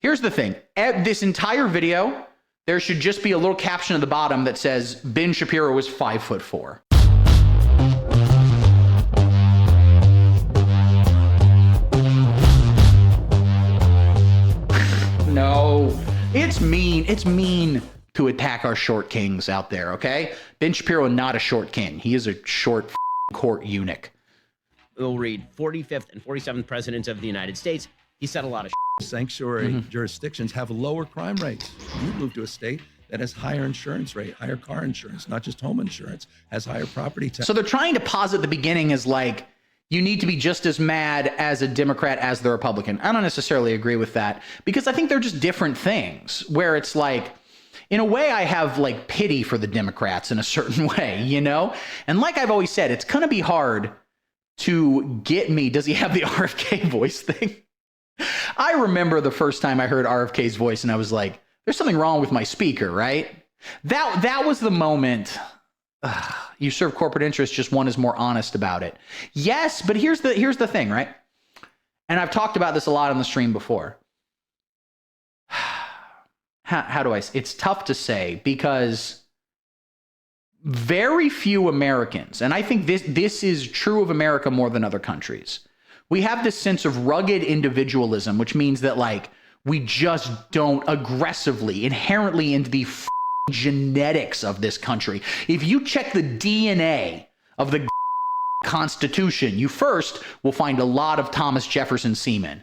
Here's the thing. This entire video, there should just be a little caption at the bottom that says, Ben Shapiro is 5'4". No, it's mean. It's mean to attack our short kings out there, okay? Ben Shapiro, not a short king. He is a short court eunuch. We'll read 45th and 47th presidents of the United States. He said a lot of Sanctuary jurisdictions have lower crime rates. You move to a state that has higher insurance rate, higher car insurance, not just home insurance, has higher property tax. So they're trying to posit the beginning as like, you need to be just as mad as a Democrat as the Republican. I don't necessarily agree with that because I think they're just different things where it's like, in a way, I have like pity for the Democrats in a certain way, you know? And like I've always said, it's going to be hard to get me. Does he have the RFK voice thing? I remember the first time I heard RFK's voice and I was like, there's something wrong with my speaker, right? That was the moment. You serve corporate interests, just one is more honest about it. Yes, but here's the thing, right? And I've talked about this a lot on the stream before. How do I say? It's tough to say because very few Americans, and I think this is true of America more than other countries. We have this sense of rugged individualism, which means that like we just don't aggressively, inherently into the genetics of this country. If you check the DNA of the Constitution, you first will find a lot of Thomas Jefferson semen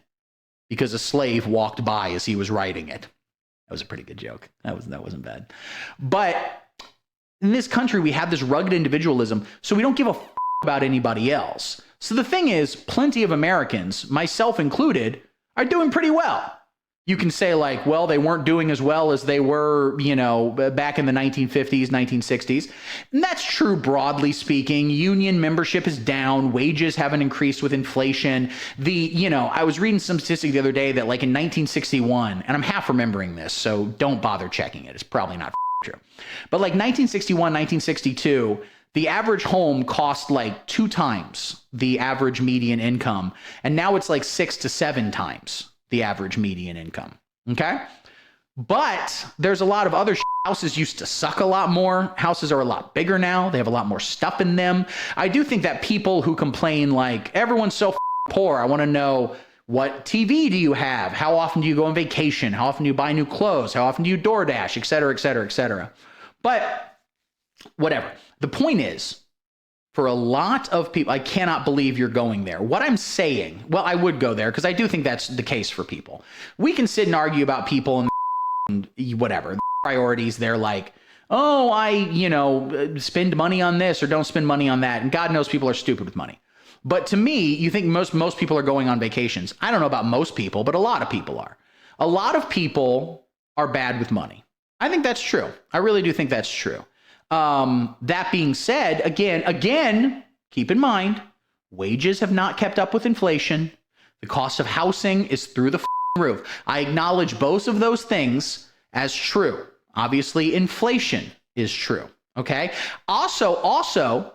because a slave walked by as he was writing it. That was a pretty good joke. That wasn't bad. But in this country, we have this rugged individualism, so we don't give a about anybody else. So the thing is, plenty of Americans, myself included, are doing pretty well. You can say like, well, they weren't doing as well as they were, you know, back in the 1950s, 1960s. And that's true broadly speaking. Union membership is down. Wages haven't increased with inflation. I was reading some statistic the other day that like in 1961, and I'm half remembering this, so don't bother checking it. It's probably not true. But like 1961, 1962, the average home cost like 2 times the average median income. And now it's like 6 to 7 times the average median income. Okay. But there's a lot of other houses used to suck a lot more. Houses are a lot bigger now. They have a lot more stuff in them. I do think that people who complain like everyone's so poor, I want to know, what TV do you have? How often do you go on vacation? How often do you buy new clothes? How often do you DoorDash, et cetera, et cetera, et cetera. But whatever. The point is, for a lot of people, I cannot believe you're going there. What I'm saying, well, I would go there because I do think that's the case for people. We can sit and argue about people and whatever priorities. They're like, oh, I spend money on this or don't spend money on that. And God knows people are stupid with money. But to me, you think most people are going on vacations. I don't know about most people, but a lot of people are. A lot of people are bad with money. I think that's true. I really do think that's true. That being said, again, keep in mind, wages have not kept up with inflation. The cost of housing is through the roof. I acknowledge both of those things as true. Obviously, inflation is true. Okay. Also,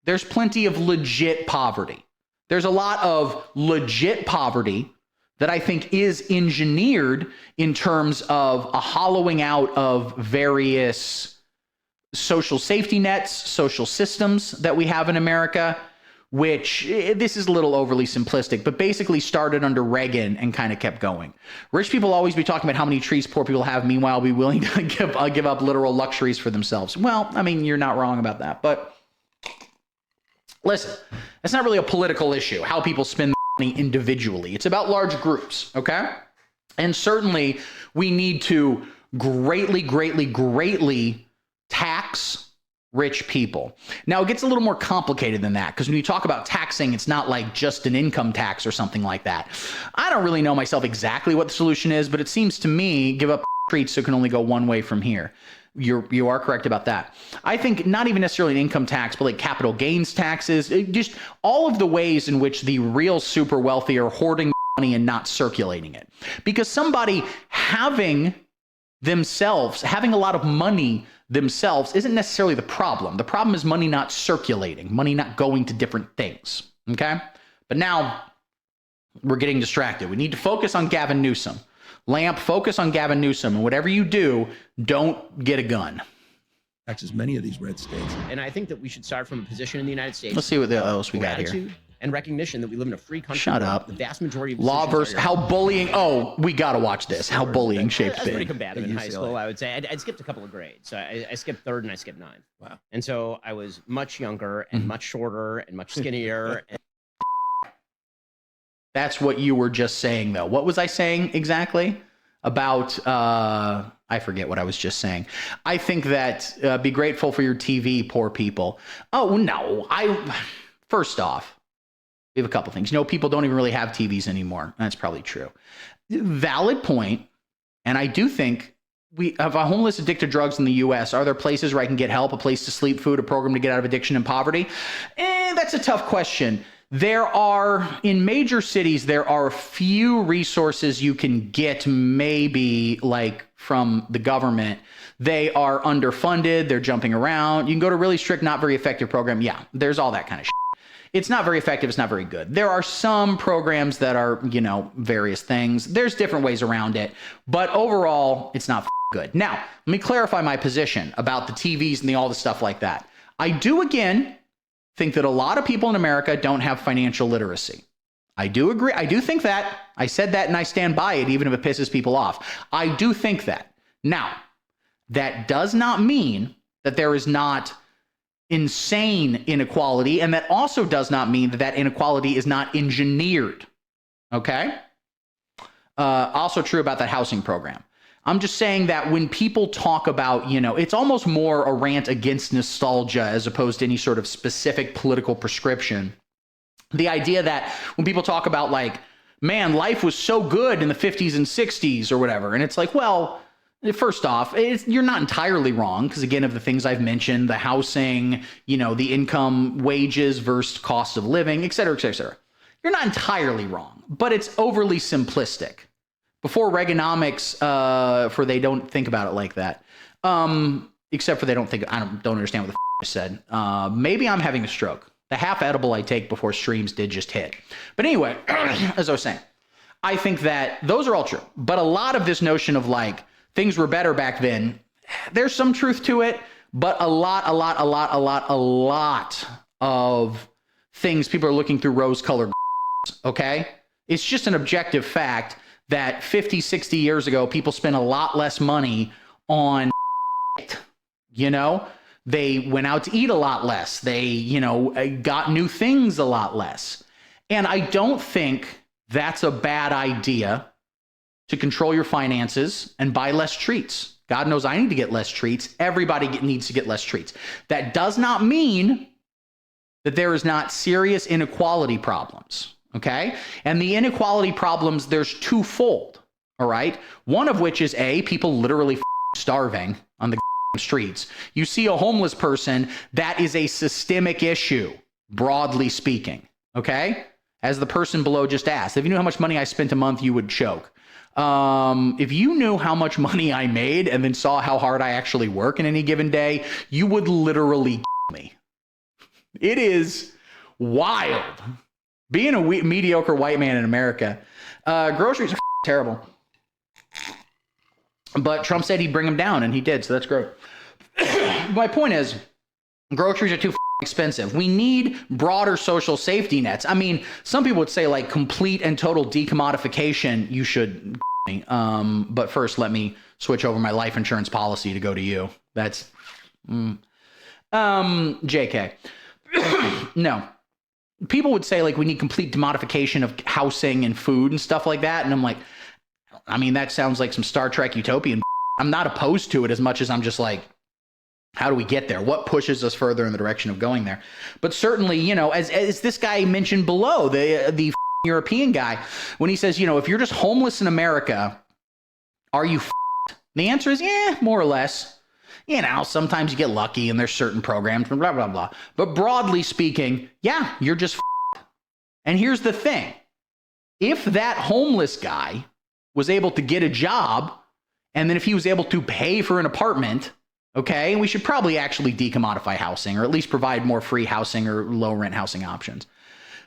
there's plenty of legit poverty. There's a lot of legit poverty that I think is engineered in terms of a hollowing out of various social safety nets, social systems that we have in America, which this is a little overly simplistic, but basically started under Reagan and kind of kept going. Rich people always be talking about how many trees poor people have, meanwhile be willing to give up literal luxuries for themselves. Well, I mean, you're not wrong about that, but listen, it's not really a political issue, how people spend money individually. It's about large groups, okay? And certainly we need to greatly tax rich people. Now, it gets a little more complicated than that because when you talk about taxing, it's not like just an income tax or something like that. I don't really know myself exactly what the solution is, but it seems to me give up treats so it can only go one way from here. You are correct about that. I think not even necessarily an income tax, but like capital gains taxes, just all of the ways in which the real super wealthy are hoarding money and not circulating it. Because somebody having a lot of money themselves isn't necessarily the problem. The problem is money not circulating, money not going to different things. Okay. But now we're getting distracted. We need to focus on Gavin Newsom. Lamp, focus on Gavin Newsom, and whatever you do, don't get a gun. As many of these red states. And I think that we should start from a position in the United States. Let's see what else we got here. And recognition that we live in a free country. Shut up. The vast majority of law versus how bullying. Oh, we got to watch this. How bullying shaped I was pretty things. combative in high school, I would say. I skipped a couple of grades. So I skipped third and I skipped ninth. Wow. And so I was much younger and much shorter and much skinnier. And that's what you were just saying, though. What was I saying exactly about? I forget what I was just saying. I think that be grateful for your TV, poor people. Oh, no. First off, we have a couple things. People don't even really have TVs anymore. That's probably true. Valid point. And I do think we have a homeless addicted to drugs in the U.S. Are there places where I can get help, a place to sleep, food, a program to get out of addiction and poverty? That's a tough question. There are, in major cities, there are a few resources you can get, maybe like from the government. They are underfunded. They're jumping around. You can go to really strict, not very effective program. Yeah, there's all that kind of shit. It's not very effective. It's not very good. There are some programs that are, various things. There's different ways around it. But overall, it's not good. Now, let me clarify my position about the TVs and all the stuff like that. I do, again, think that a lot of people in America don't have financial literacy. I do agree. I do think that. I said that and I stand by it, even if it pisses people off. I do think that. Now, that does not mean that there is not insane inequality, and that also does not mean that inequality is not engineered. Okay? Also true about that housing program. I'm just saying that when people talk about, it's almost more a rant against nostalgia as opposed to any sort of specific political prescription. The idea that when people talk about like, man, life was so good in the 50s and 60s or whatever, and it's like, well, first off, you're not entirely wrong because, again, of the things I've mentioned, the housing, the income, wages versus cost of living, et cetera, et cetera, et cetera. You're not entirely wrong, but it's overly simplistic. Before Reaganomics, for they don't think about it like that, except for they don't think, I don't understand what the I said. Maybe I'm having a stroke. The half edible I take before streams did just hit. But anyway, as I was saying, I think that those are all true. But a lot of this notion of like things were better back then, there's some truth to it. But a lot of things people are looking through rose-colored, okay? It's just an objective fact that 50, 60 years ago, people spent a lot less money on, They went out to eat a lot less. They, got new things a lot less. And I don't think that's a bad idea to control your finances and buy less treats. God knows I need to get less treats. Everybody needs to get less treats. That does not mean that there is not serious inequality problems, okay? And the inequality problems, there's twofold, all right? One of which is people literally starving on the streets. You see a homeless person, that is a systemic issue, broadly speaking, okay? As the person below just asked, if you knew how much money I spent a month, you would choke. If you knew how much money I made and then saw how hard I actually work in any given day, you would literally kill me. It is wild. Being a mediocre white man in America, groceries are terrible. But Trump said he'd bring them down, and he did, so that's great. My point is, groceries are too expensive. We need broader social safety nets. I mean, some people would say like complete and total decommodification. You should, but first let me switch over my life insurance policy to go to you. That's, JK. No. People would say like we need complete decommodification of housing and food and stuff like that. And I'm like, I mean, that sounds like some Star Trek utopian. I'm not opposed to it as much as I'm just like, how do we get there? What pushes us further in the direction of going there? But certainly, as this guy mentioned below, the European guy, when he says, if you're just homeless in America, are you The answer is, more or less. Sometimes you get lucky and there's certain programs, blah, blah, blah. But broadly speaking, you're just And here's the thing. If that homeless guy was able to get a job, and then if he was able to pay for an apartment, okay, we should probably actually decommodify housing, or at least provide more free housing or low rent housing options.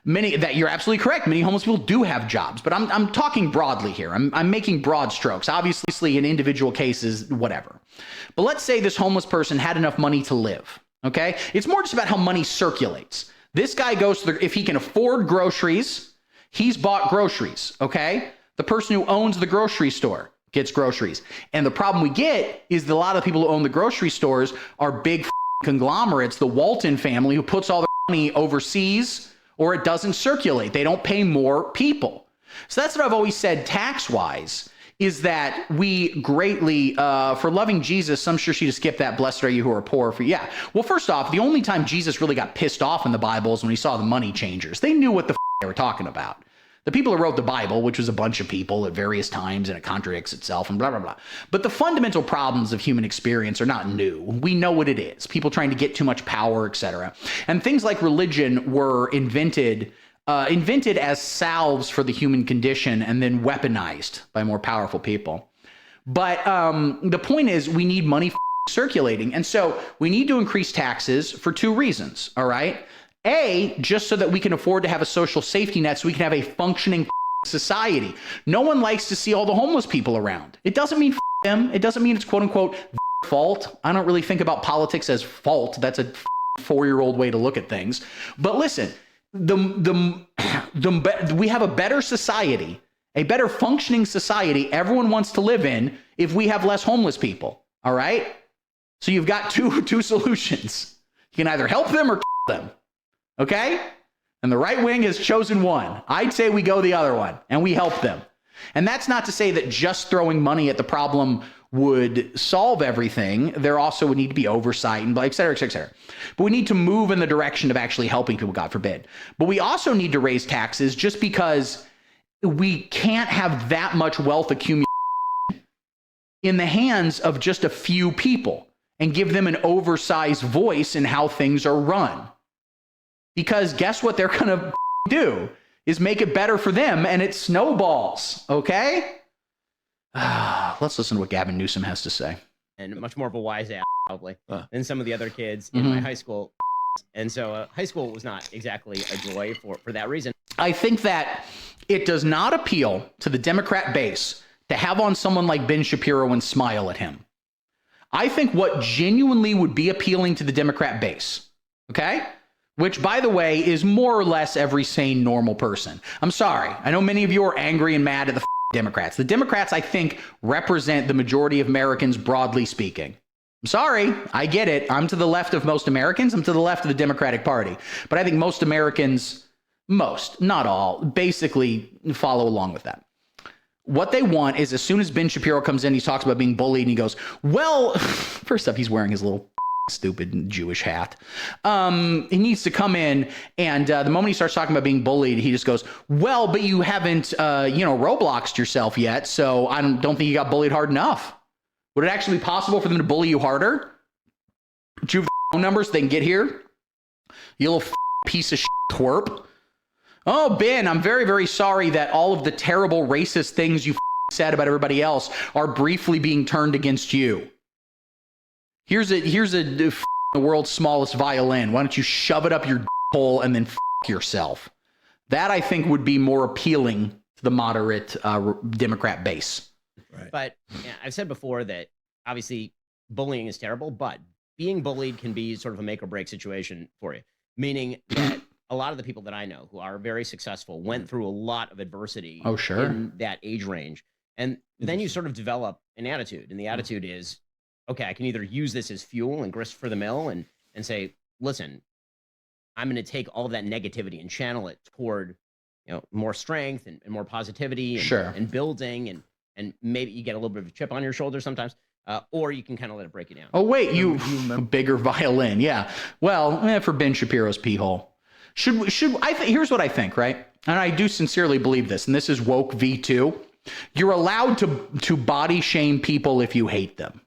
Many that you're absolutely correct. Many homeless people do have jobs, but I'm talking broadly here. I'm making broad strokes. Obviously, in individual cases, whatever. But let's say this homeless person had enough money to live. Okay, it's more just about how money circulates. This guy goes to if he can afford groceries, he's bought groceries. Okay, the person who owns the grocery store gets groceries, and the problem we get is that a lot of people who own the grocery stores are big conglomerates. The Walton family who puts all their money overseas, or it doesn't circulate. They don't pay more people. So that's what I've always said tax-wise, is that we greatly, for loving Jesus, I'm sure she just skipped that, blessed are you who are poor. Yeah. Well, first off, the only time Jesus really got pissed off in the Bible is when he saw the money changers. They knew what the they were talking about. The people who wrote the Bible, which was a bunch of people at various times, and it contradicts itself and blah, blah, blah. But the fundamental problems of human experience are not new. We know what it is. People trying to get too much power, etc. And things like religion were invented as salves for the human condition and then weaponized by more powerful people. But the point is we need money circulating. And so we need to increase taxes for two reasons, all right? A, just so that we can afford to have a social safety net so we can have a functioning society. No one likes to see all the homeless people around. It doesn't mean them. It doesn't mean it's quote unquote fault. I don't really think about politics as fault. That's a 4-year-old way to look at things. But listen, we have a better society, a better functioning society everyone wants to live in if we have less homeless people. All right? So you've got two solutions. You can either help them or them. Okay? And the right wing has chosen one. I'd say we go the other one and we help them. And that's not to say that just throwing money at the problem would solve everything. There also would need to be oversight and et cetera, et cetera, et cetera. But we need to move in the direction of actually helping people, God forbid. But we also need to raise taxes just because we can't have that much wealth accumulation in the hands of just a few people and give them an oversized voice in how things are run. Because guess what they're going to do is make it better for them, and it snowballs, okay? Let's listen to what Gavin Newsom has to say. And much more of a wise ass, probably, than some of the other kids in my high school. And so high school was not exactly a joy for that reason. I think that it does not appeal to the Democrat base to have on someone like Ben Shapiro and smile at him. I think what genuinely would be appealing to the Democrat base, okay? Which, by the way, is more or less every sane, normal person. I'm sorry. I know many of you are angry and mad at the Democrats. The Democrats, I think, represent the majority of Americans, broadly speaking. I'm sorry. I get it. I'm to the left of most Americans. I'm to the left of the Democratic Party. But I think most Americans, not all, basically follow along with that. What they want is as soon as Ben Shapiro comes in, he talks about being bullied, and he goes, well, first up, he's wearing his little stupid Jewish hat. He needs to come in, and the moment he starts talking about being bullied, he just goes, well, but you haven't, Robloxed yourself yet, so I don't think you got bullied hard enough. Would it actually be possible for them to bully you harder? Do you have the phone numbers so they can get here? You little piece of shit twerp. Oh, Ben, I'm very, very sorry that all of the terrible racist things you said about everybody else are briefly being turned against you. Here's the world's smallest violin. Why don't you shove it up your hole and then yourself? That, I think, would be more appealing to the moderate Democrat base. Right. But I've said before that obviously bullying is terrible, but being bullied can be sort of a make or break situation for you. Meaning that a lot of the people that I know who are very successful went through a lot of adversity in that age range. And then you sort of develop an attitude. And the attitude is, okay, I can either use this as fuel and grist for the mill and say, listen, I'm going to take all of that negativity and channel it toward, more strength and more positivity and building and maybe you get a little bit of a chip on your shoulder sometimes, or you can kind of let it break you down. Oh, wait, you a bigger violin. Yeah. Well, for Ben Shapiro's pee hole. Here's what I think, right? And I do sincerely believe this, and this is woke V2. You're allowed to body shame people if you hate them.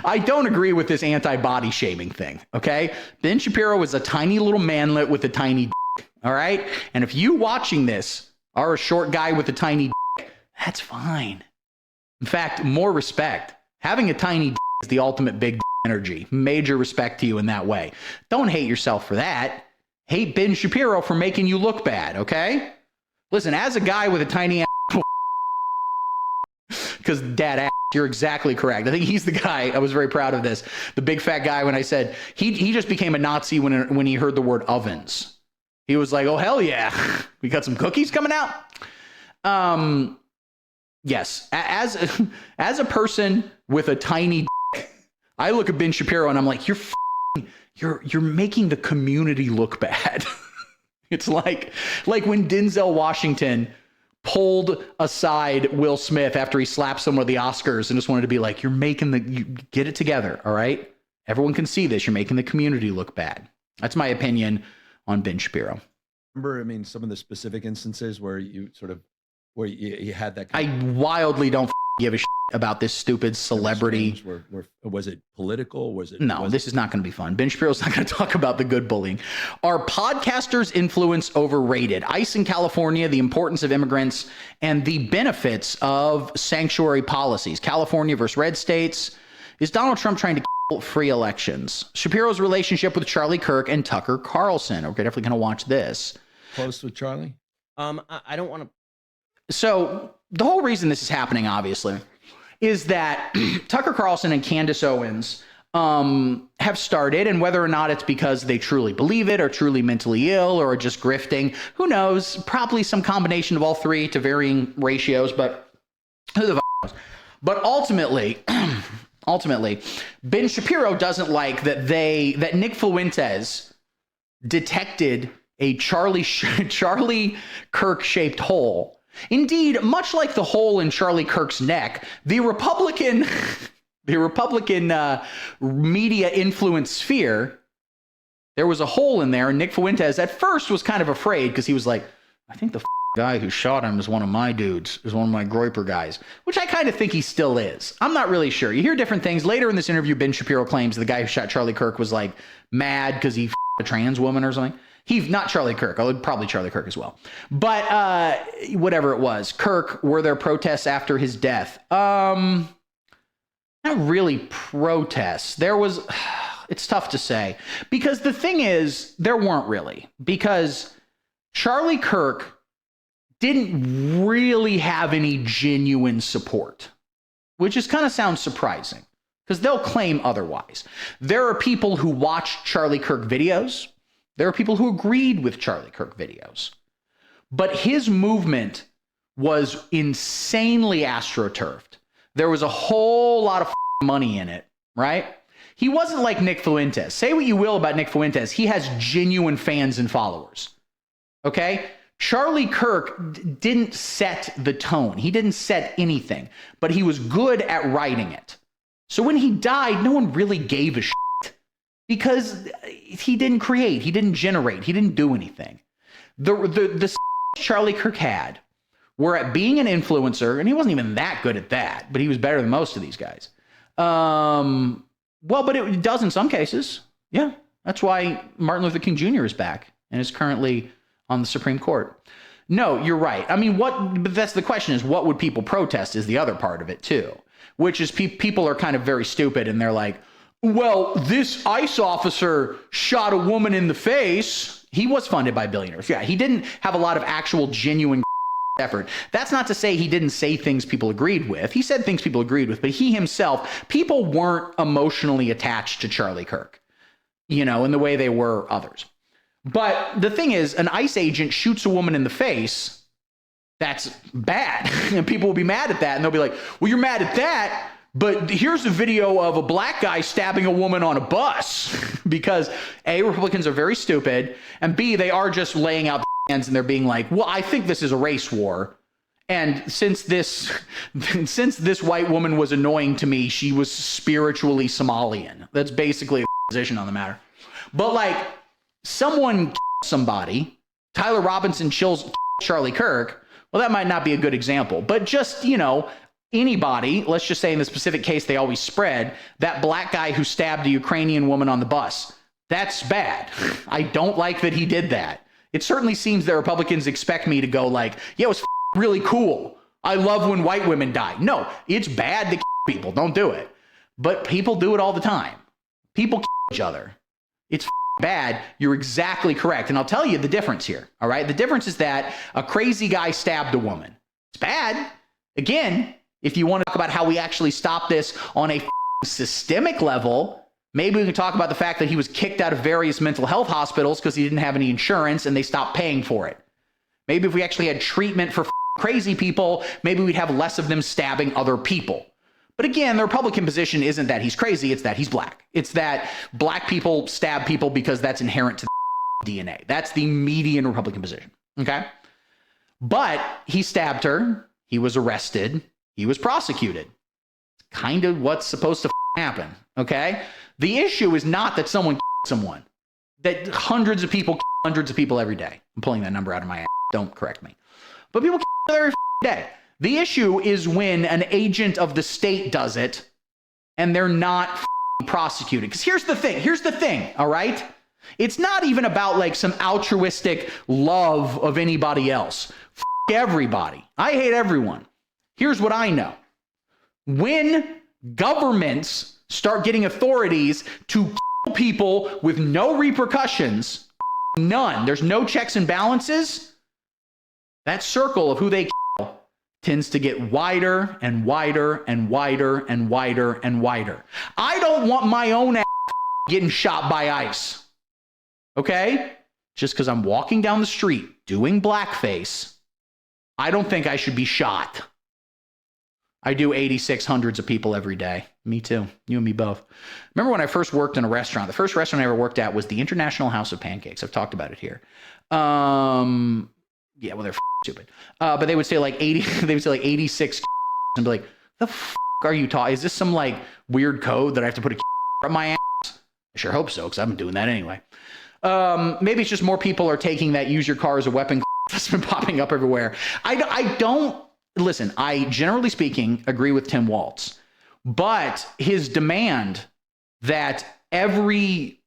I don't agree with this anti-body shaming thing, okay? Ben Shapiro is a tiny little manlet with a tiny dick, all right? And if you watching this are a short guy with a tiny dick, that's fine. In fact, more respect. Having a tiny dick is the ultimate big dick energy. Major respect to you in that way. Don't hate yourself for that. hate Ben Shapiro for making you look bad, okay? Listen, as a guy with a tiny ass, because dad ass, you're exactly correct. I think he's the guy. I was very proud of this. The big fat guy, when I said he just became a Nazi when he heard the word ovens. He was like, oh, hell yeah. We got some cookies coming out. Yes. As a person with a tiny dick, I look at Ben Shapiro and I'm like, you're making the community look bad. It's like when Denzel Washington pulled aside Will Smith after he slapped someone at the Oscars and just wanted to be like, you get it together, all right? Everyone can see this. You're making the community look bad. That's my opinion on Ben Shapiro. Remember, I mean, some of the specific instances where you had that I wildly don't give a shit about this stupid celebrity. Was it political? No, this is not going to be fun. Ben Shapiro's not going to talk about the good bullying. Are podcasters' influence overrated? ICE in California, the importance of immigrants, and the benefits of sanctuary policies. California versus red states. Is Donald Trump trying to kill free elections? Shapiro's relationship with Charlie Kirk and Tucker Carlson. We're definitely going to watch this. Close with Charlie? I don't want to. So the whole reason this is happening, obviously, is that Tucker Carlson and Candace Owens have started, and whether or not it's because they truly believe it or truly mentally ill or just grifting, who knows? Probably some combination of all three to varying ratios, but who the knows? But ultimately, Ben Shapiro doesn't like that Nick Fuentes detected a Charlie Kirk-shaped hole. Indeed, much like the hole in Charlie Kirk's neck, the Republican media influence sphere, there was a hole in there, and Nick Fuentes at first was kind of afraid because he was like, I think the guy who shot him is one of my dudes, is one of my Groyper guys, which I kind of think he still is. I'm not really sure. You hear different things. Later in this interview, Ben Shapiro claims the guy who shot Charlie Kirk was like mad because he a trans woman or something. He's not Charlie Kirk. Probably Charlie Kirk as well. But whatever it was, Kirk, were there protests after his death? Not really protests. There was, it's tough to say. Because the thing is, there weren't really. Because Charlie Kirk didn't really have any genuine support, which is kind of sounds surprising. Because they'll claim otherwise. There are people who watched Charlie Kirk videos. There are people who agreed with Charlie Kirk videos. But his movement was insanely astroturfed. There was a whole lot of money in it, right? He wasn't like Nick Fuentes. Say what you will about Nick Fuentes. He has genuine fans and followers. Okay? Charlie Kirk didn't set the tone. He didn't set anything. But he was good at writing it. So when he died, no one really gave a shit. Because he didn't create, he didn't generate, he didn't do anything. The Charlie Kirk had were at being an influencer, and he wasn't even that good at that, but he was better than most of these guys. Well, but it does in some cases. Yeah, that's why Martin Luther King Jr. is back and is currently on the Supreme Court. No, you're right. I mean, but that's the question is, what would people protest is the other part of it too, which is people are kind of very stupid and they're like, well, this ICE officer shot a woman in the face. He was funded by billionaires. Yeah, he didn't have a lot of actual genuine effort. That's not to say he didn't say things people agreed with. He said things people agreed with, but he himself, people weren't emotionally attached to Charlie Kirk, in the way they were others. But the thing is, an ICE agent shoots a woman in the face. That's bad. And people will be mad at that. And they'll be like, well, you're mad at that, but here's a video of a black guy stabbing a woman on a bus. Because A, Republicans are very stupid, and B, they are just laying out the hands and they're being like, well, I think this is a race war. And since this white woman was annoying to me, she was spiritually Somalian. That's basically the position on the matter. But like, someone somebody, Tyler Robinson chills Charlie Kirk, well, that might not be a good example. But just, anybody, let's just say in the specific case they always spread, that black guy who stabbed a Ukrainian woman on the bus, that's bad. I don't like that he did that. It certainly seems that Republicans expect me to go like, yeah, it was really cool. I love when white women die. No, it's bad to people. Don't do it. But people do it all the time. People kill each other. It's bad, you're exactly correct. And I'll tell you the difference here. All right. The difference is that a crazy guy stabbed a woman. It's bad. Again, if you want to talk about how we actually stop this on a systemic level, maybe we can talk about the fact that he was kicked out of various mental health hospitals because he didn't have any insurance and they stopped paying for it. Maybe if we actually had treatment for crazy people, maybe we'd have less of them stabbing other people. But again, the Republican position isn't that he's crazy, it's that he's black. It's that black people stab people because that's inherent to the DNA. That's the median Republican position, okay? But he stabbed her, he was arrested, he was prosecuted. It's kind of what's supposed to happen, okay? The issue is not that someone killed someone, that hundreds of people kill hundreds of people every day. I'm pulling that number out of my ass, don't correct me. But people kill every day. The issue is when an agent of the state does it and they're not prosecuted. Because here's the thing, all right? It's not even about like some altruistic love of anybody else. Everybody. I hate everyone. Here's what I know. When governments start getting authorities to kill people with no repercussions, none, there's no checks and balances, that circle of who they kill tends to get wider and wider and wider and wider and wider. I don't want my own ass getting shot by ICE. Okay? Just because I'm walking down the street doing blackface, I don't think I should be shot. I do 86 of people every day. Me too. You and me both. Remember when I first worked in a restaurant? The first restaurant I ever worked at was the International House of Pancakes. I've talked about it here. Yeah, well, they're stupid. But they would say like 80, they would say like 86 and be like, the are you talking? Is this some like weird code that I have to put a up my ass? I sure hope so, because I've been doing that anyway. Maybe it's just more people are taking that use your car as a weapon that's been popping up everywhere. I don't, listen, I generally speaking agree with Tim Walz, but his demand that every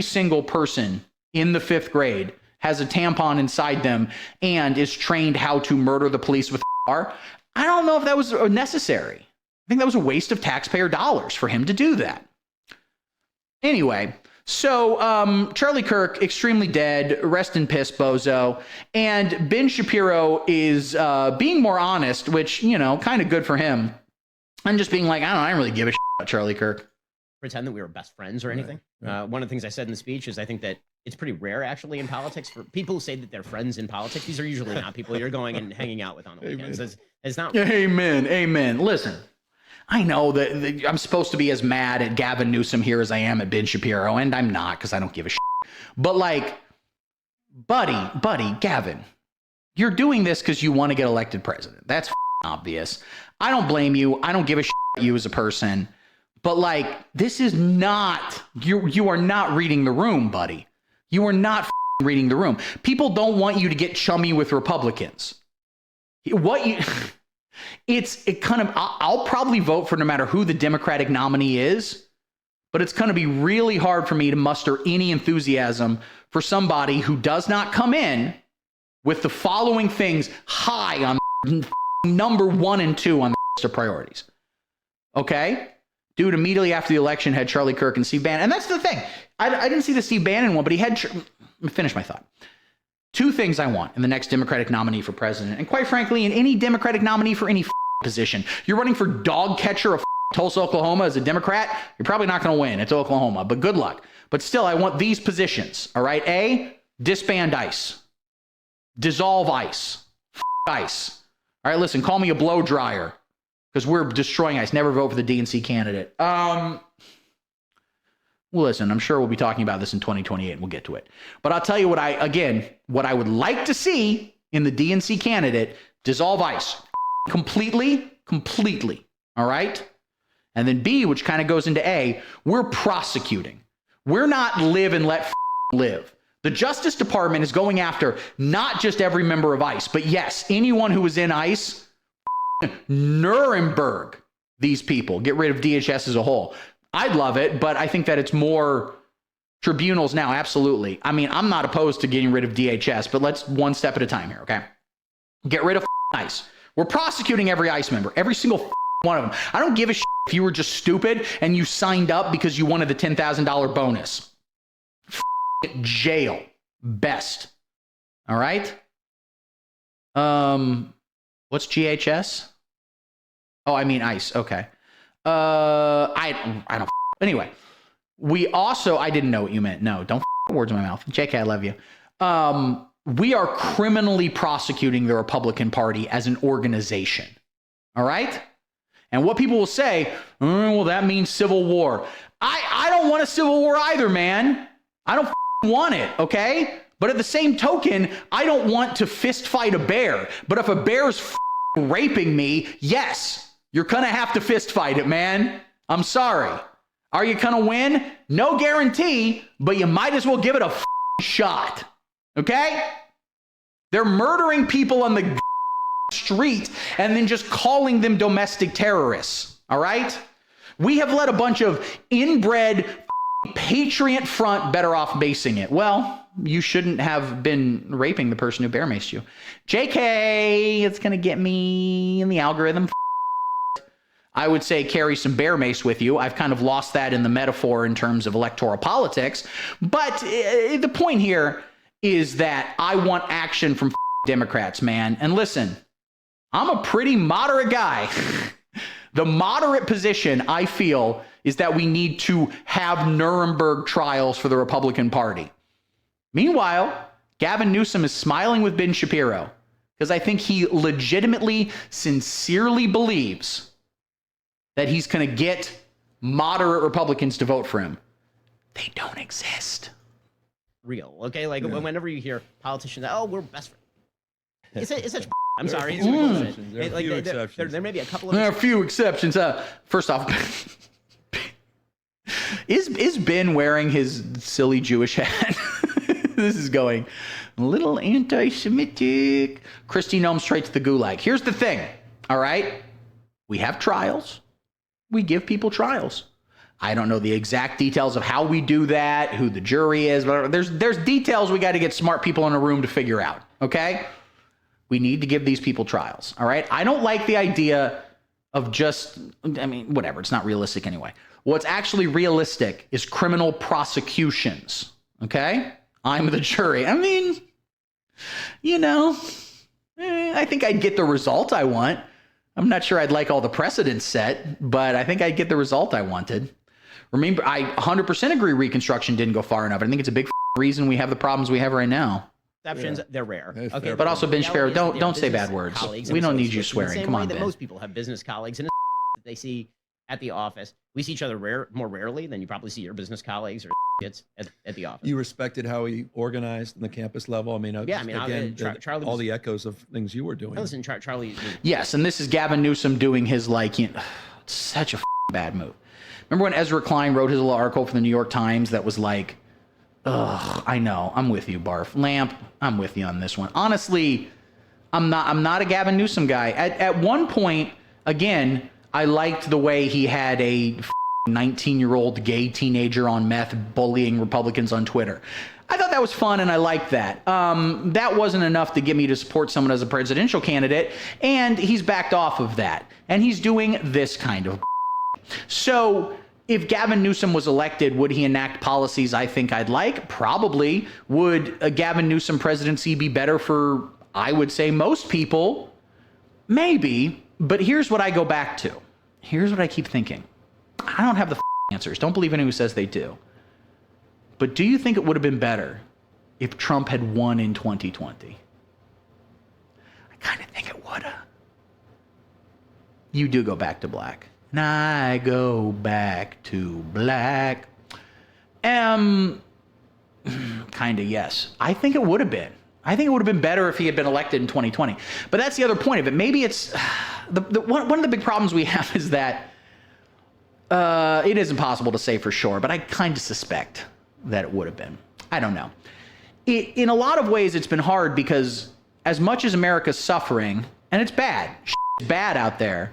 single person in the 5th grade has a tampon inside them and is trained how to murder the police with a car, I don't know if that was necessary. I think that was a waste of taxpayer dollars for him to do that. Anyway, so Charlie Kirk, extremely dead, rest in piss, bozo. And Ben Shapiro is being more honest, which, you know, kind of good for him. And just being like, I don't really give a shit about Charlie Kirk. Pretend that we were best friends or anything. Right. One of the things I said in the speech is I think that it's pretty rare actually in politics for people who say that they're friends in politics. These are usually not people you're going and hanging out with on the weekends. It's not. Amen. Listen, I know that I'm supposed to be as mad at Gavin Newsom here as I am at Ben Shapiro, and I'm not because I don't give a shit. But like, buddy, Gavin, you're doing this because you want to get elected president. That's obvious. I don't blame you. I don't give a shit about you as a person. But like, this is not, you are not reading the room, buddy. You are not reading the room. People don't want you to get chummy with Republicans. I'll probably vote for no matter who the Democratic nominee is, but it's going to be really hard for me to muster any enthusiasm for somebody who does not come in with the following things high on number 1 and 2 on the list of priorities. Okay? Dude, immediately after the election had Charlie Kirk and Steve Bannon. And that's the thing. I didn't see the Steve Bannon one, but he had... Let me finish my thought. 2 things I want in the next Democratic nominee for president. And quite frankly, in any Democratic nominee for any position. You're running for dog catcher of Tulsa, Oklahoma as a Democrat. You're probably not going to win. It's Oklahoma, but good luck. But still, I want these positions. All right? A, disband ICE. Dissolve ICE. ICE. All right, listen, call me a blow dryer. Because we're destroying ICE. Never vote for the DNC candidate. Well, listen, I'm sure we'll be talking about this in 2028, and we'll get to it. But I'll tell you what I would like to see in the DNC candidate, dissolve ICE. Completely. All right? And then B, which kind of goes into A, we're prosecuting. We're not live and let live. The Justice Department is going after not just every member of ICE, but yes, anyone who was in ICE, Nuremberg these people, get rid of DHS as a whole. I'd love it, but I think that it's more tribunals now. Absolutely. I mean, I'm not opposed to getting rid of DHS, but let's one step at a time here. Okay. Get rid of ICE. We're prosecuting every ICE member, every single one of them. I don't give a shit if you were just stupid and you signed up because you wanted the $10,000 bonus. jail. Best. All right? What's GHS? Oh, I mean ICE. Okay. I don't. Anyway, we also, I didn't know what you meant. No, don't words in my mouth. JK, I love you. We are criminally prosecuting the Republican Party as an organization. All right? And what people will say, well, that means civil war. I don't want a civil war either, man. I don't want it, okay? But at the same token, I don't want to fist fight a bear. But if a bear's raping me, yes, you're going to have to fist fight it, man. I'm sorry. Are you going to win? No guarantee, but you might as well give it a shot, okay? They're murdering people on the street and then just calling them domestic terrorists, all right? We have let a bunch of inbred Patriot Front better off basing it. Well, you shouldn't have been raping the person who bear maced you. JK, it's going to get me in the algorithm. I would say carry some bear mace with you. I've kind of lost that in the metaphor in terms of electoral politics. But the point here is that I want action from Democrats, man. And listen, I'm a pretty moderate guy. The moderate position, I feel, is that we need to have Nuremberg trials for the Republican Party. Meanwhile, Gavin Newsom is smiling with Ben Shapiro because I think he legitimately, sincerely believes that he's going to get moderate Republicans to vote for him. They don't exist. Real, okay? Like whenever you hear politicians, oh, we're best friends. It's such I'm sorry. It's there are a few exceptions. There may be a couple of There are a few exceptions. First off, is Ben wearing his silly Jewish hat? This is going a little anti-Semitic. Christy Nome straight to the gulag. Here's the thing, all right? We have trials. We give people trials. I don't know the exact details of how we do that, who the jury is. But there's details we got to get smart people in a room to figure out, okay? We need to give these people trials, all right? I don't like the idea of just, I mean, whatever. It's not realistic anyway. What's actually realistic is criminal prosecutions, okay? I'm the jury. I mean, you know, I think I'd get the result I want. I'm not sure I'd like all the precedents set, but I think I'd get the result I wanted. Remember, I 100% agree Reconstruction didn't go far enough. I think it's a big reason we have the problems we have right now. Exceptions, they're rare. Okay, but also Ben Shapiro, don't say bad words. We don't need you swearing. Come on, Ben. Most people have business colleagues and that they see at the office. We see each other more rarely than you probably see your business colleagues or kids at the office. You respected how he organized in the campus level. I mean, Charlie, all the echoes of things you were doing. Listen, Charlie. Yes, and this is Gavin Newsom doing his it's such a bad move. Remember when Ezra Klein wrote his little article for the New York Times that was like, ugh, I know, I'm with you, Barf. Lamp, I'm with you on this one. Honestly, I'm not a Gavin Newsom guy. At one point, again, I liked the way he had a 19-year-old gay teenager on meth bullying Republicans on Twitter. I thought that was fun, and I liked that. That wasn't enough to get me to support someone as a presidential candidate, and he's backed off of that. And he's doing this kind of. So if Gavin Newsom was elected, would he enact policies I think I'd like? Probably. Would a Gavin Newsom presidency be better for, I would say, most people? Maybe. But here's what I go back to. Here's what I keep thinking. I don't have the answers. Don't believe anyone who says they do. But do you think it would have been better if Trump had won in 2020? I kind of think it would have. You do go back to black. And I go back to black. Kind of, yes. I think it would have been. I think it would have been better if he had been elected in 2020. But that's the other point of it. Maybe it's one of the big problems we have is that it is impossible to say for sure, but I kind of suspect that it would have been. I don't know. In a lot of ways, it's been hard because as much as America's suffering, and it's bad, it's bad out there,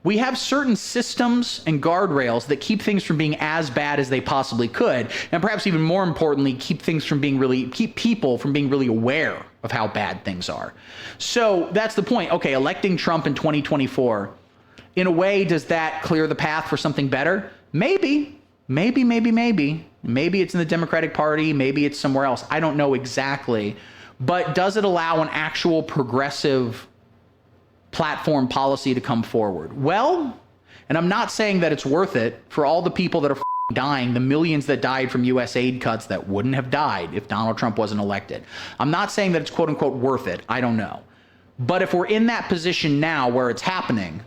we have certain systems and guardrails that keep things from being as bad as they possibly could, and perhaps even more importantly, keep people from being really aware of how bad things are. So that's the point. Okay, electing Trump in 2024, in a way, does that clear the path for something better? Maybe. Maybe. Maybe it's in the Democratic Party. Maybe it's somewhere else. I don't know exactly. But does it allow an actual progressive platform policy to come forward? Well, and I'm not saying that it's worth it for all the people that are dying, the millions that died from U.S. aid cuts that wouldn't have died if Donald Trump wasn't elected. I'm not saying that it's quote unquote worth it. I don't know. But if we're in that position now where it's happening,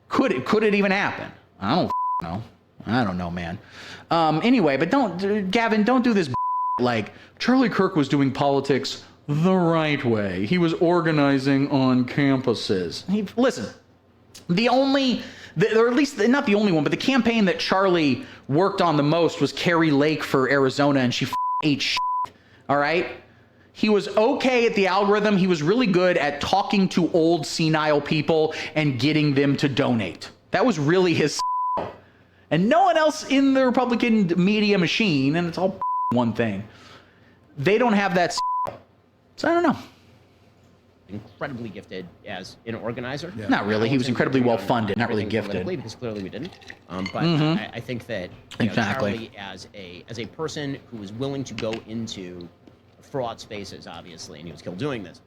could it even happen? I don't know. I don't know, man. Anyway, but Gavin, don't do this like Charlie Kirk was doing politics the right way. He was organizing on campuses. Listen, or at least not the only one, but the campaign that Charlie worked on the most was Carrie Lake for Arizona, and she ate shit. All right? He was okay at the algorithm. He was really good at talking to old senile people and getting them to donate. That was really his. And no one else in the Republican media machine, and it's all one thing, they don't have that. So I don't know. Incredibly gifted as an organizer. Yeah. Not really. He was incredibly well funded. Not really gifted. Because clearly we didn't. But I think that exactly. Charlie, as a person who was willing to go into fraught spaces, obviously, and he was still doing this.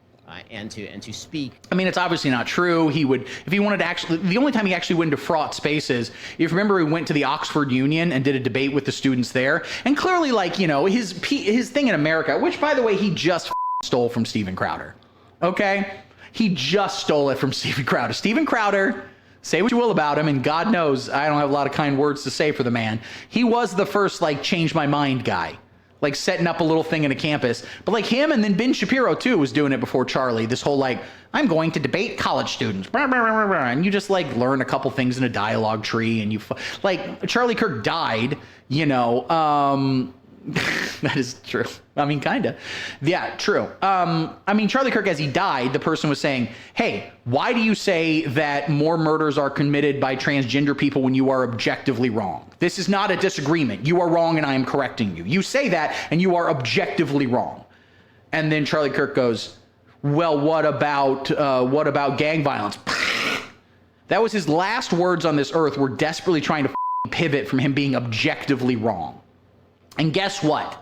And to speak. I mean, it's obviously not true. He would, if he wanted to actually, the only time he actually went into fraught spaces, if you remember, he went to the Oxford Union and did a debate with the students there. And clearly, like, his thing in America, which, by the way, he just stole from Steven Crowder. Okay? He just stole it from Steven Crowder. Steven Crowder, say what you will about him, and God knows I don't have a lot of kind words to say for the man. He was the first, like, change my mind guy. Like setting up a little thing in a campus. But like him, and then Ben Shapiro too was doing it before Charlie. This whole like, I'm going to debate college students. And you just like learn a couple things in a dialogue tree, and like Charlie Kirk died, that is true. I mean, kind of. Yeah, true. I mean, Charlie Kirk, as he died, the person was saying, hey, why do you say that more murders are committed by transgender people when you are objectively wrong? This is not a disagreement. You are wrong and I am correcting you. You say that and you are objectively wrong. And then Charlie Kirk goes, well, what about gang violence? That was his last words on this earth. We're desperately trying to pivot from him being objectively wrong. And guess what?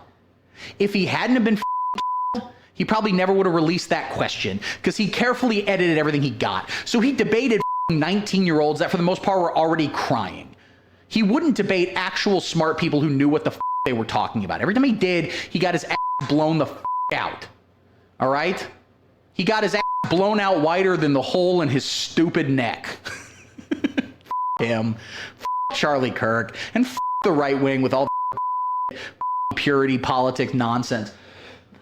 If he hadn't have been he probably never would have released that question because he carefully edited everything he got. So he debated 19-year-olds that for the most part were already crying. He wouldn't debate actual smart people who knew what the they were talking about. Every time he did, he got his ass blown the out. All right? He got his ass blown out wider than the hole in his stupid neck. Him. Charlie Kirk. And the right wing with all purity politics nonsense.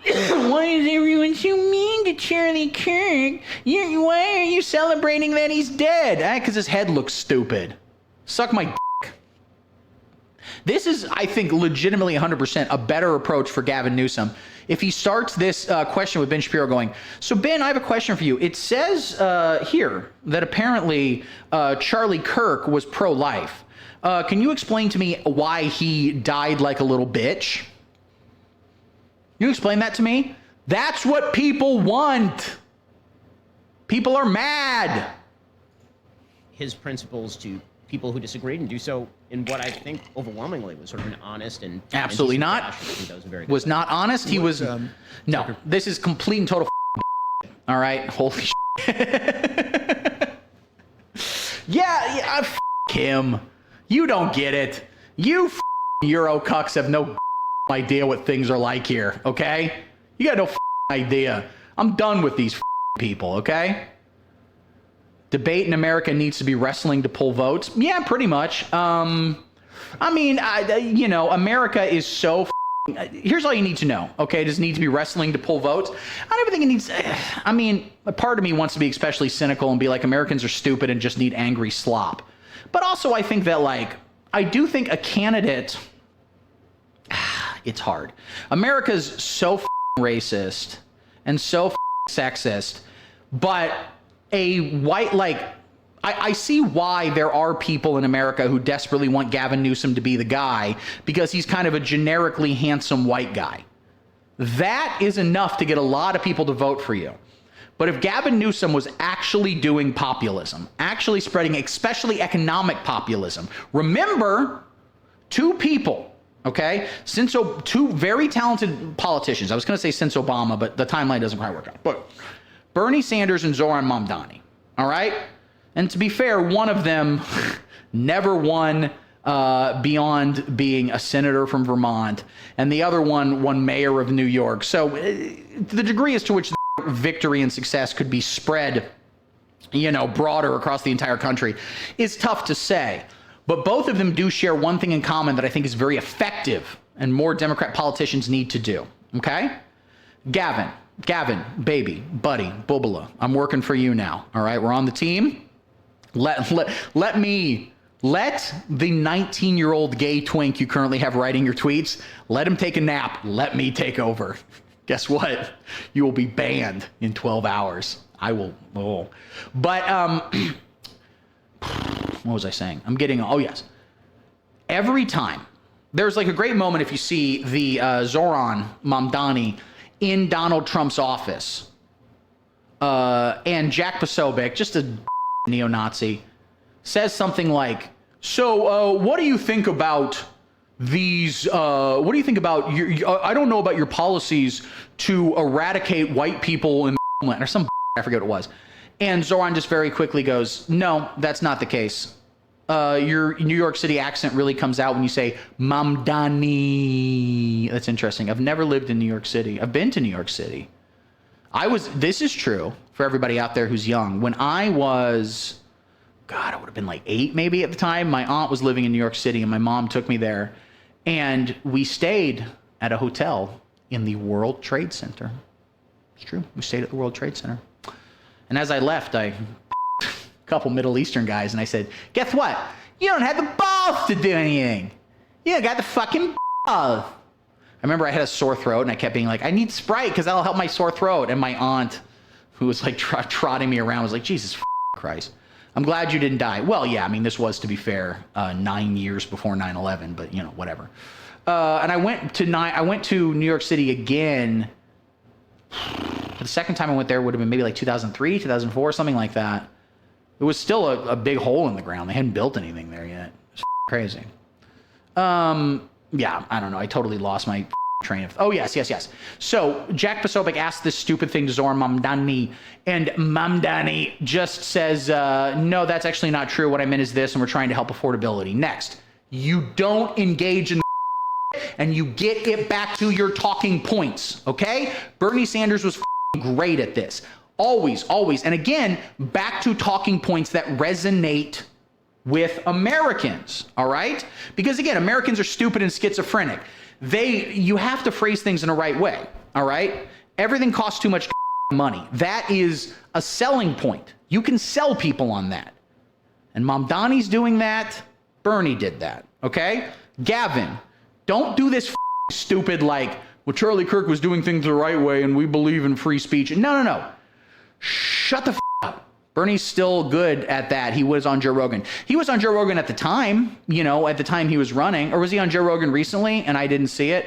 Why is everyone so mean to Charlie Kirk? Why are you celebrating that he's dead? Because his head looks stupid. Suck my dick. This is, I think, legitimately 100% a better approach for Gavin Newsom. If he starts this question with Ben Shapiro going, so Ben, I have a question for you. It says here that apparently Charlie Kirk was pro-life. Can you explain to me why he died like a little bitch? You explain that to me? That's what people want. People are mad. His principles to people who disagreed and do so in what I think overwhelmingly was sort of an honest and absolutely not was not honest. He was no. This is complete and total. All right, holy shit. yeah. Him. You don't get it. You Euro cucks have no idea what things are like here, okay? You got no idea. I'm done with these people, okay? Debate in America needs to be wrestling to pull votes. Yeah, pretty much. I mean, America is so here's all you need to know, okay? It just needs to be wrestling to pull votes. I don't even think it needs, I mean, a part of me wants to be especially cynical and be like, Americans are stupid and just need angry slop. But also I think that, like, I do think a candidate, it's hard. America's so racist and so sexist, but a white, like, I see why there are people in America who desperately want Gavin Newsom to be the guy because he's kind of a generically handsome white guy. That is enough to get a lot of people to vote for you. But if Gavin Newsom was actually doing populism, actually spreading especially economic populism, remember two people, okay? Two very talented politicians. I was going to say since Obama, but the timeline doesn't quite work out. But Bernie Sanders and Zoran Mamdani, all right? And to be fair, one of them never won beyond being a senator from Vermont, and the other one won mayor of New York. So the degree as to which the victory and success could be spread, broader across the entire country is tough to say. But both of them do share one thing in common that I think is very effective and more Democrat politicians need to do, okay? Gavin, baby, buddy, Bubala, I'm working for you now, all right? We're on the team. Let the 19-year-old gay twink you currently have writing your tweets, let him take a nap. Let me take over. Guess what? You will be banned in 12 hours. I will. Oh. But what was I saying? Yes. Every time, there's like a great moment if you see the Zoran Mamdani in Donald Trump's office, and Jack Posobiec, just a neo-Nazi, says something like, so what do you think about these, what do you think about, I don't know about your policies to eradicate white people in the homeland, or some I forget what it was. And Zoran just very quickly goes, no, that's not the case. Your New York City accent really comes out when you say Mamdani. That's interesting. I've never lived in New York City. I've been to New York City. This is true for everybody out there who's young. When I was, I would have been like 8 maybe at the time. My aunt was living in New York City and my mom took me there. And we stayed at a hotel in the World Trade Center. It's true. We stayed at the World Trade Center. And as I left, a couple Middle Eastern guys, and I said, guess what? You don't have the balls to do anything. You got the fucking balls. I remember I had a sore throat, and I kept being like, I need Sprite because that'll help my sore throat. And my aunt, who was like trotting me around, was like, Jesus Christ. I'm glad you didn't die. Well, yeah, I mean, this was, to be fair, 9 years before 9/11, but, whatever. And I went to New York City again. The second time I went there would have been maybe like 2003, 2004, something like that. It was still a big hole in the ground. They hadn't built anything there yet. It's crazy. Yeah, I don't know. I totally lost my train of... Oh, yes. So Jack Posobiec asked this stupid thing to Zoran Mamdani, and Mamdani just says, no, that's actually not true. What I meant is this, and we're trying to help affordability. Next, you don't engage in and you get it back to your talking points, okay? Bernie Sanders was great at this. Always. And again, back to talking points that resonate with Americans, all right? Because again, Americans are stupid and schizophrenic. You have to phrase things in a right way, all right? Everything costs too much money. That is a selling point. You can sell people on that. And Mamdani's doing that. Bernie did that, okay? Gavin, don't do this stupid like, well, Charlie Kirk was doing things the right way and we believe in free speech. No. Shut the up. Bernie's still good at that. He was on Joe Rogan. He was on Joe Rogan at the time, at the time he was running. Or was he on Joe Rogan recently and I didn't see it?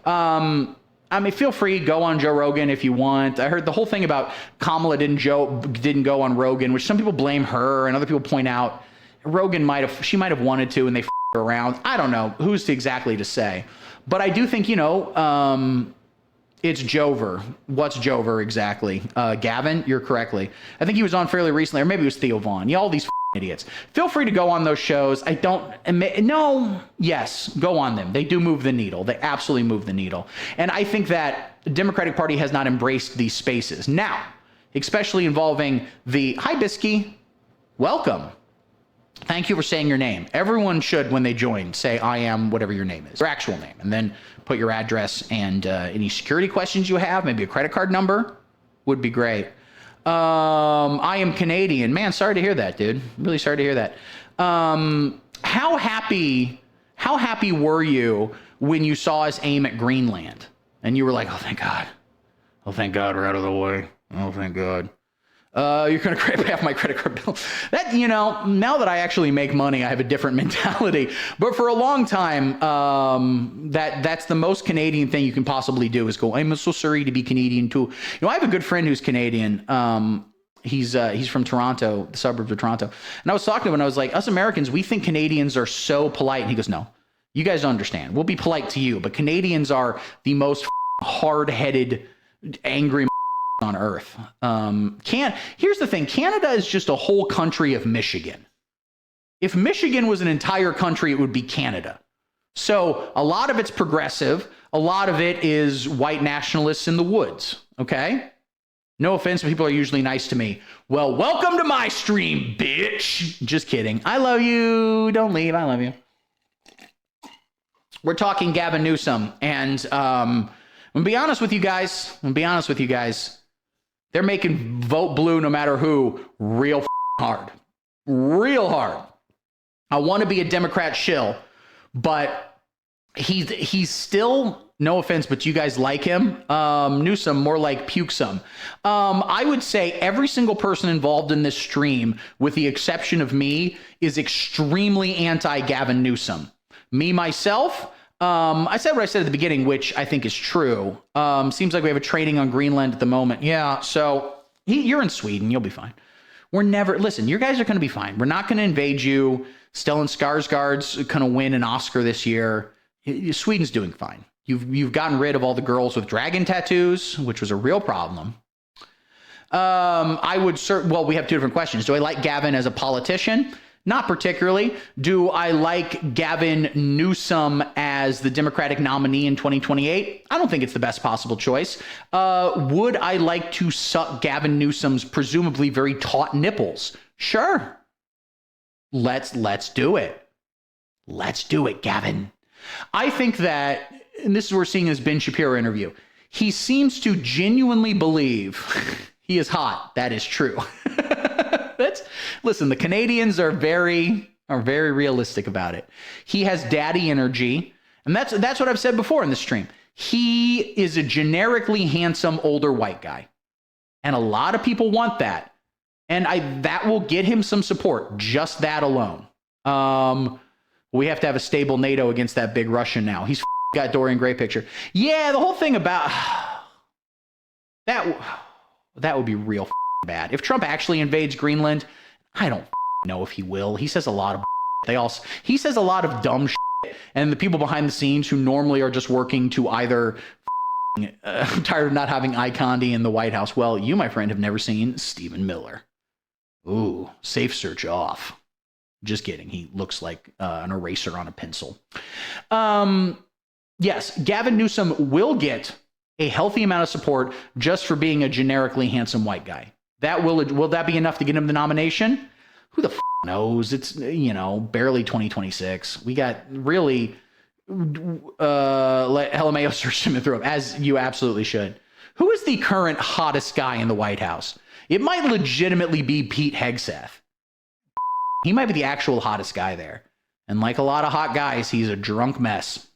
I mean, feel free, go on Joe Rogan if you want. I heard the whole thing about Kamala didn't go on Rogan, which some people blame her and other people point out Rogan she might have wanted to and they her around. I don't know who's exactly to say. But I do think, it's Jover. What's Jover exactly? Gavin, you're correctly. I think he was on fairly recently, or maybe it was Theo Vaughn. Yeah, all these idiots. Feel free to go on those shows. Yes, go on them. They do move the needle. They absolutely move the needle. And I think that the Democratic Party has not embraced these spaces. Now, especially involving hi, Bisky. Welcome. Thank you for saying your name. Everyone should, when they join, say, I am whatever your name is, your actual name, and then put your address and any security questions you have, maybe a credit card number would be great. I am Canadian. Man, sorry to hear that, dude. Really sorry to hear that. How happy were you when you saw us aim at Greenland? And you were like, oh, thank God. Oh, thank God we're out of the way. Oh, thank God. You're going to pay off my credit card bill. That, now that I actually make money, I have a different mentality. But for a long time, that's the most Canadian thing you can possibly do is go, I'm so sorry to be Canadian too. I have a good friend who's Canadian. He's from Toronto, the suburbs of Toronto. And I was talking to him and I was like, us Americans, we think Canadians are so polite. And he goes, no, You guys understand. We'll be polite to you, but Canadians are the most hard-headed, angry on earth. Here's the thing. Canada is just a whole country of Michigan. If Michigan was an entire country, it would be Canada. So a lot of it's progressive. A lot of it is white nationalists in the woods. Okay? No offense, people are usually nice to me. Well, welcome to my stream, bitch. Just kidding. I love you. Don't leave. I love you. We're talking Gavin Newsom. And I'm going to be honest with you guys. They're making vote blue no matter who real hard. Real hard. I want to be a Democrat shill, but he's still, no offense, but you guys like him. Newsom, more like Pukesome. I would say every single person involved in this stream, with the exception of me, is extremely anti-Gavin Newsom. Me, myself, I said what I said at the beginning, which I think is true. Seems like we have a trading on Greenland at the moment. Yeah, so you're in Sweden. You'll be fine. Listen, you guys are going to be fine. We're not going to invade you. Stellan Skarsgård's going to win an Oscar this year. Sweden's doing fine. You've gotten rid of all the girls with dragon tattoos, which was a real problem. We have two different questions. Do I like Gavin as a politician? Not particularly. Do I like Gavin Newsom as the Democratic nominee in 2028? I don't think it's the best possible choice. Would I like to suck Gavin Newsom's presumably very taut nipples? Sure. Let's do it. Let's do it, Gavin. I think that, and this is what we're seeing in this Ben Shapiro interview, he seems to genuinely believe he is hot. That is true. Listen, the Canadians are very realistic about it. He has daddy energy, and that's what I've said before in the stream. He is a generically handsome older white guy, and a lot of people want that, and that will get him some support. Just that alone. We have to have a stable NATO against that big Russian now. He's got Dorian Gray picture. Yeah, the whole thing about that would be real bad. If Trump actually invades Greenland, I don't know if he will. He says a lot of he says a lot of dumb shit, and the people behind the scenes who normally are just working to either I'm tired of not having eye candy in the White House. Well, you, my friend, have never seen Stephen Miller. Ooh, safe search off. Just kidding. He looks like an eraser on a pencil. Yes, Gavin Newsom will get a healthy amount of support just for being a generically handsome white guy. Will that be enough to get him the nomination? Who the knows? It's, barely 2026. We got really let LMAO search him and throw him, as you absolutely should. Who is the current hottest guy in the White House? It might legitimately be Pete Hegseth. He might be the actual hottest guy there. And like a lot of hot guys, he's a drunk mess.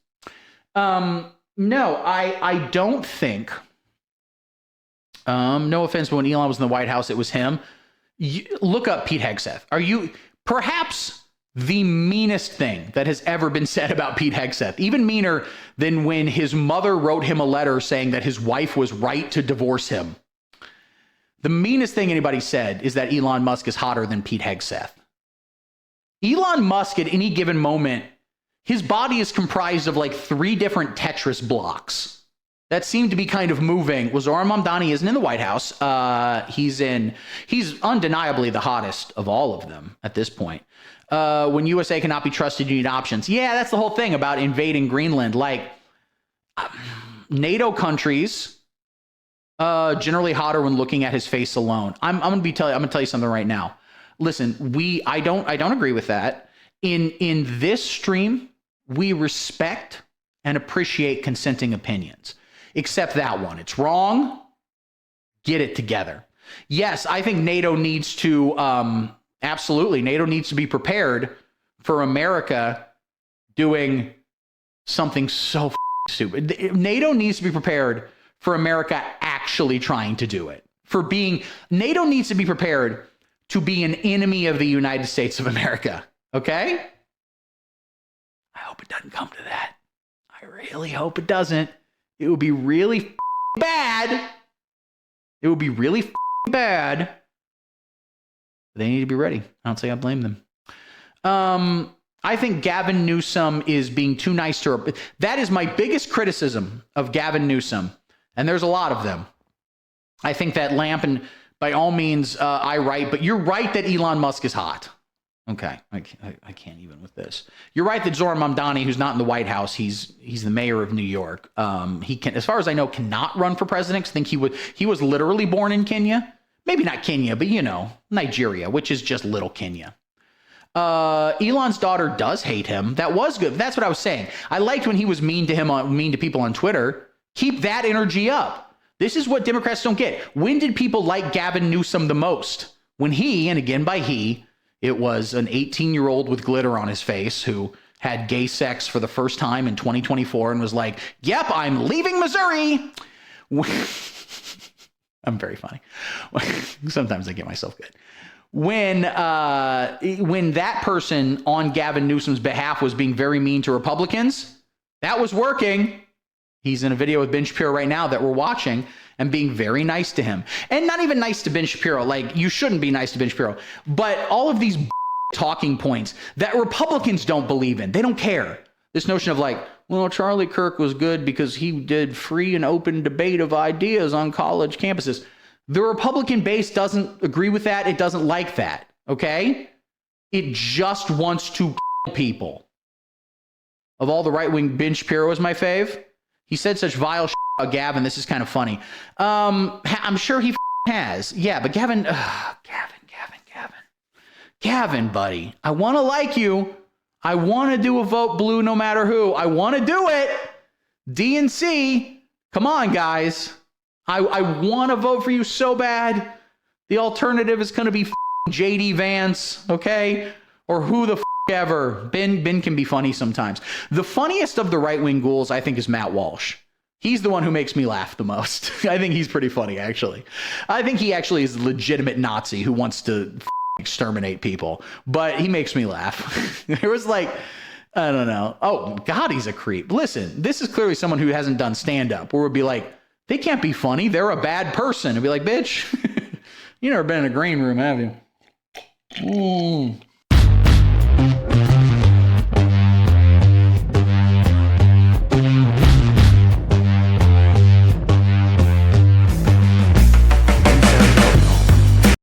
No, I don't think, no offense, but when Elon was in the White House, it was him. Look up Pete Hegseth. Perhaps the meanest thing that has ever been said about Pete Hegseth, even meaner than when his mother wrote him a letter saying that his wife was right to divorce him. The meanest thing anybody said is that Elon Musk is hotter than Pete Hegseth. Elon Musk at any given moment, his body is comprised of like 3 different Tetris blocks that seem to be kind of moving. Zoran Mamdani isn't in the White House. He's undeniably the hottest of all of them at this point. When USA cannot be trusted, you need options. Yeah, that's the whole thing about invading Greenland. Like, NATO countries, generally hotter when looking at his face alone. I'm going to tell you something right now. Listen, I don't agree with that. In this stream, we respect and appreciate consenting opinions, except that one. It's wrong. Get it together. Yes, I think NATO needs to, absolutely, NATO needs to be prepared for America doing something so stupid. NATO needs to be prepared for America actually trying to do it. NATO needs to be prepared to be an enemy of the United States of America. Okay? I hope it doesn't come to that. I really hope it doesn't. It would be really bad. It would be really bad. They need to be ready. I don't say I blame them. I think Gavin Newsom is being too nice to her. That is my biggest criticism of Gavin Newsom, and there's a lot of them. I think that lamp, and by all means, I write, but you're right that Elon Musk is hot. Okay, I can't even with this. You're right that Zoran Mamdani, who's not in the White House, he's the mayor of New York. He can, as far as I know, cannot run for president. I think he was literally born in Kenya. Maybe not Kenya, but Nigeria, which is just little Kenya. Elon's daughter does hate him. That was good. That's what I was saying. I liked when he was mean to people on Twitter. Keep that energy up. This is what Democrats don't get. When did people like Gavin Newsom the most? When he, and again by he, it was an 18-year-old with glitter on his face who had gay sex for the first time in 2024 and was like, yep, I'm leaving Missouri. I'm very funny. Sometimes I get myself good. When that person on Gavin Newsom's behalf was being very mean to Republicans, that was working. He's in a video with Ben Shapiro right now that we're watching and being very nice to him. And not even nice to Ben Shapiro. Like, you shouldn't be nice to Ben Shapiro. But all of these talking points that Republicans don't believe in, they don't care. This notion of like, well, Charlie Kirk was good because he did free and open debate of ideas on college campuses. The Republican base doesn't agree with that. It doesn't like that, okay? It just wants to kill people. Of all the right-wing, Ben Shapiro is my fave. He said such vile shit about Gavin. This is kind of funny. I'm sure he has. Yeah, but Gavin, Gavin, buddy, I want to like you. I want to do a vote blue no matter who. I want to do it. DNC, come on, guys. I want to vote for you so bad. The alternative is going to be JD Vance, okay? Or who the ever. Ben can be funny sometimes. The funniest of the right-wing ghouls, I think, is Matt Walsh. He's the one who makes me laugh the most. I think he's pretty funny, actually. I think he actually is a legitimate Nazi who wants to exterminate people, but he makes me laugh. There was like, I don't know. Oh, God, he's a creep. Listen, this is clearly someone who hasn't done stand-up, where we'd be like, they can't be funny. They're a bad person. And be like, bitch, you never been in a green room, have you?